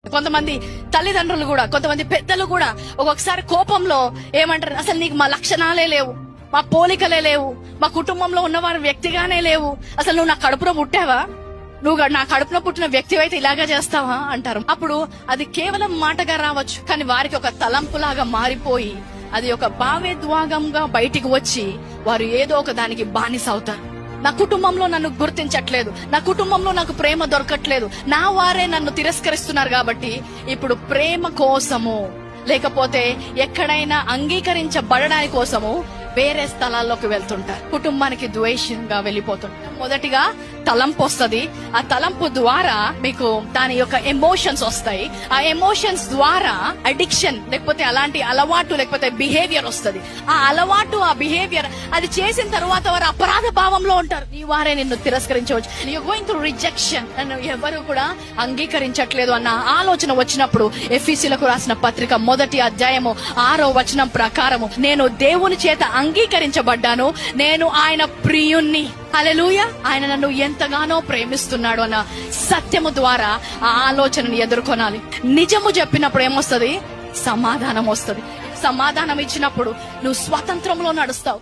కొంతమంది తల్లిదండ్రులు కూడా, కొంతమంది పెద్దలు కూడా ఒక్కొక్కసారి కోపంలో ఏమంటారు, అసలు నీకు మా లక్షణాలే లేవు, మా పోలికలే లేవు, మా కుటుంబంలో ఉన్నవారు వ్యక్తిగానే లేవు, అసలు నువ్వు నా కడుపులో పుట్టావా, నువ్వు నా కడుపులో పుట్టిన వ్యక్తి అయితే ఇలాగా చేస్తావా అంటారు. అప్పుడు అది కేవలం మాటగా రావచ్చు, కానీ వారికి ఒక తలంపులాగా మారిపోయి అది ఒక భావోద్వేగంగా బయటికి వచ్చి వారు ఏదో ఒక దానికి బానిస అవుతారు. నా కుటుంబంలో నన్ను గుర్తించట్లేదు, నా కుటుంబంలో నాకు ప్రేమ దొరకట్లేదు, నా వారే నన్ను తిరస్కరిస్తున్నారు కాబట్టి ఇప్పుడు ప్రేమ కోసము లేకపోతే ఎక్కడైనా అంగీకరించబడడానికి కోసము వేరే స్థలాల్లోకి వెళ్తుంటారు. కుటుంబానికి ద్వేషంగా వెళ్ళిపోతుంటారు. మొదటిగా తలంపు వస్తుంది, ఆ తలంపు ద్వారా మీకు దాని యొక్క ఎమోషన్స్ వస్తాయి, ఆ ఎమోషన్స్ ద్వారా అడిక్షన్ లేకపోతే అలాంటి అలవాటు లేకపోతే బిహేవియర్ వస్తుంది. ఆ అలవాటు, ఆ బిహేవియర్ అది చేసిన తర్వాత వారు అపరాధ భావంలో ఉంటారు. నీ వారే నిన్ను తిరస్కరించవచ్చు, యు గోయింగ్ టు రిజెక్షన్, నన్ను ఎవరు కూడా అంగీకరించట్లేదు అన్న ఆలోచన వచ్చినప్పుడు ఎఫెసీయులకు రాసిన పత్రిక 1వ అధ్యాయము 6వ వచనం ప్రకారము, నేను దేవుని చేత అంగీకరించబడ్డాను, నేను ఆయన ప్రియుణ్ణి, హల్లెలూయా, ఆయన నన్ను ఎంతగానో ప్రేమిస్తున్నాడు అన్న సత్యము ద్వారా ఆ ఆలోచనని ఎదుర్కొనాలి. నిజము చెప్పినప్పుడు ఏమొస్తుంది? సమాధానం వస్తుంది. సమాధానం ఇచ్చినప్పుడు నువ్వు స్వాతంత్రంలో నడుస్తావు.